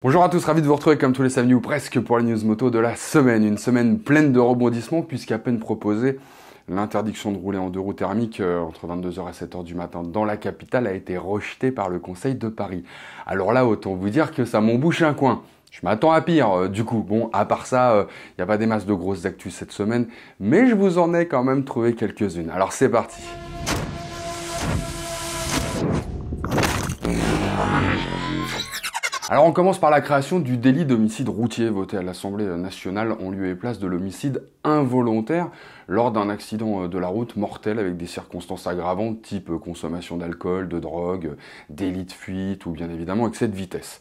Bonjour à tous, ravi de vous retrouver comme tous les samedis ou presque pour les news moto de la semaine. Une semaine pleine de rebondissements puisqu'à peine proposé, l'interdiction de rouler en deux roues thermiques entre 22h et 7h du matin dans la capitale a été rejetée par le Conseil de Paris. Alors là, autant vous dire que ça m'embouche un coin. Je m'attends à pire, du coup. Bon, à part ça, il n'y a pas des masses de grosses actus cette semaine, mais je vous en ai quand même trouvé quelques-unes. Alors c'est parti. Alors on commence par la création du délit d'homicide routier voté à l'Assemblée nationale en lieu et place de l'homicide involontaire lors d'un accident de la route mortel avec des circonstances aggravantes type consommation d'alcool, de drogue, délit de fuite ou bien évidemment excès de vitesse.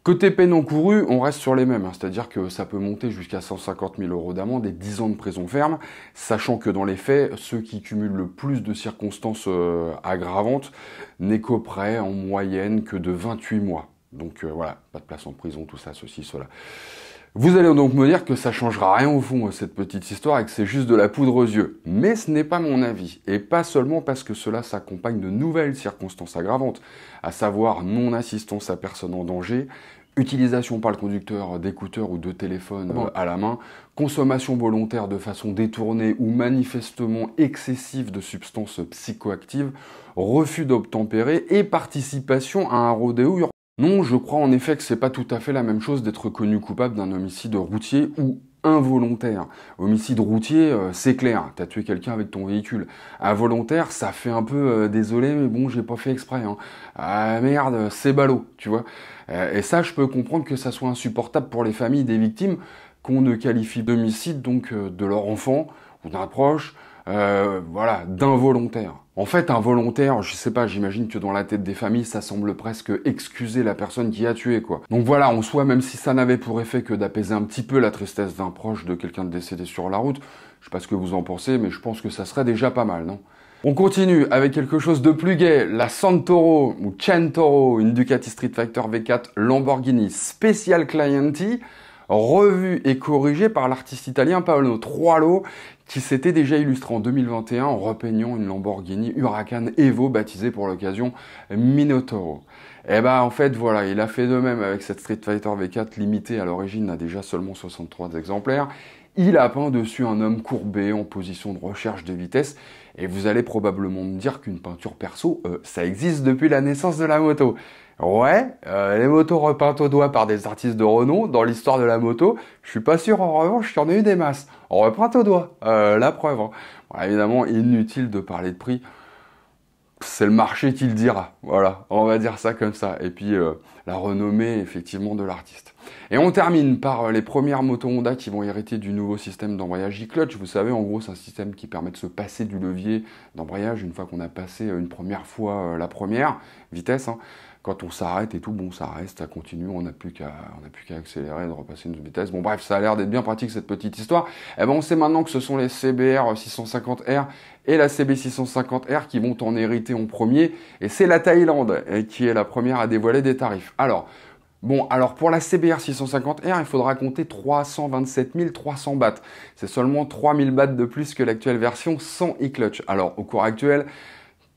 Côté peine encourue, on reste sur les mêmes, c'est-à-dire que ça peut monter jusqu'à 150 000 € d'amende et 10 ans de prison ferme, sachant que dans les faits, ceux qui cumulent le plus de circonstances aggravantes n'est qu'auprès en moyenne que de 28 mois. Donc voilà, pas de place en prison, tout ça, ceci, cela. Vous allez donc me dire que ça changera rien au fond, cette petite histoire, et que c'est juste de la poudre aux yeux. Mais ce n'est pas mon avis, et pas seulement parce que cela s'accompagne de nouvelles circonstances aggravantes, à savoir non-assistance à personne en danger, utilisation par le conducteur d'écouteurs ou de téléphone à la main, consommation volontaire de façon détournée ou manifestement excessive de substances psychoactives, refus d'obtempérer et participation à un rodéo urbain. Non, je crois en effet que c'est pas tout à fait la même chose d'être connu coupable d'un homicide routier ou involontaire. Homicide routier, c'est clair, t'as tué quelqu'un avec ton véhicule. Involontaire, ça fait un peu désolé, mais bon, j'ai pas fait exprès. Hein. Ah merde, c'est ballot, tu vois. Et ça, je peux comprendre que ça soit insupportable pour les familles des victimes qu'on ne qualifie d'homicide, donc de leur enfant ou d'un proche, voilà, d'involontaire. En fait, involontaire, je sais pas, j'imagine que dans la tête des familles, ça semble presque excuser la personne qui a tué, quoi. Donc voilà, en soi, même si ça n'avait pour effet que d'apaiser un petit peu la tristesse d'un proche de quelqu'un de décédé sur la route, je sais pas ce que vous en pensez, mais je pense que ça serait déjà pas mal, non ? On continue avec quelque chose de plus gai, la Santoro ou Centauro, une Ducati Street Fighter V4 Lamborghini Special Clienti, revue et corrigée par l'artiste italien Paolo Troilo, qui s'était déjà illustré en 2021 en repeignant une Lamborghini Huracan Evo baptisée pour l'occasion Minotauro. Et bah en fait voilà, il a fait de même avec cette Street Fighter V4 limitée à l'origine à déjà seulement 63 exemplaires. Il a peint dessus un homme courbé en position de recherche de vitesse. Et vous allez probablement me dire qu'une peinture perso, ça existe depuis la naissance de la moto. Ouais, les motos repeintes au doigt par des artistes de renom, dans l'histoire de la moto, je suis pas sûr en revanche qu'il y en ait eu des masses. Repeintes au doigt, la preuve. Hein. Bon, évidemment, inutile de parler de prix. C'est le marché qui le dira, voilà, on va dire ça comme ça. Et puis la renommée effectivement de l'artiste. Et on termine par les premières motos Honda qui vont hériter du nouveau système d'embrayage e-clutch. Vous savez, en gros, c'est un système qui permet de se passer du levier d'embrayage une fois qu'on a passé une première fois la première vitesse. Hein. Quand on s'arrête et tout, bon, ça reste, ça continue, on n'a plus qu'à accélérer, de repasser une vitesse. Bon, bref, ça a l'air d'être bien pratique cette petite histoire. Et ben, on sait maintenant que ce sont les CBR 650R et la CB 650R qui vont en hériter en premier. Et c'est la Thaïlande qui est la première à dévoiler des tarifs. Alors pour la CBR 650R, il faudra compter 327 300 bahts. C'est seulement 3000 bahts de plus que l'actuelle version sans e-clutch. Alors, au cours actuel,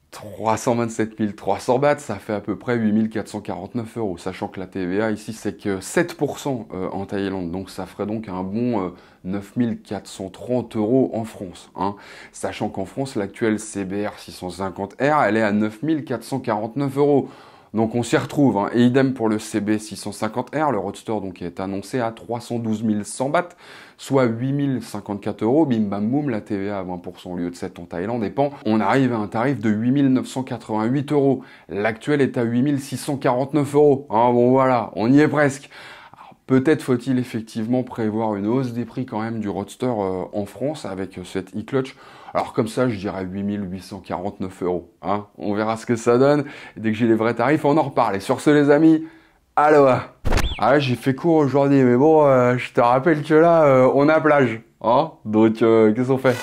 327 300 bahts, ça fait à peu près 8 449 €, sachant que la TVA ici c'est que 7% en Thaïlande, donc ça ferait donc un bon 9 430 € en France. Hein. Sachant qu'en France, l'actuelle CBR 650R, elle est à 9 449 €. Donc on s'y retrouve, hein. Et idem pour le CB 650R, le Roadster donc est annoncé à 312 100 bahts, soit 8 054 €, bim bam boum, la TVA à 20% au lieu de 7 en Thaïlande, et pan, on arrive à un tarif de 8 988 €. L'actuel est à 8 649 €. Hein, bon voilà, on y est presque. Peut-être faut-il effectivement prévoir une hausse des prix quand même du Roadster en France avec cette e-clutch. Alors comme ça, je dirais 8 849 €. Hein, on verra ce que ça donne. Et dès que j'ai les vrais tarifs, on en reparle. Et sur ce les amis, aloha. Ah ouais, j'ai fait court aujourd'hui, mais bon, je te rappelle que là, on a plage. Hein, donc, qu'est-ce qu'on fait ?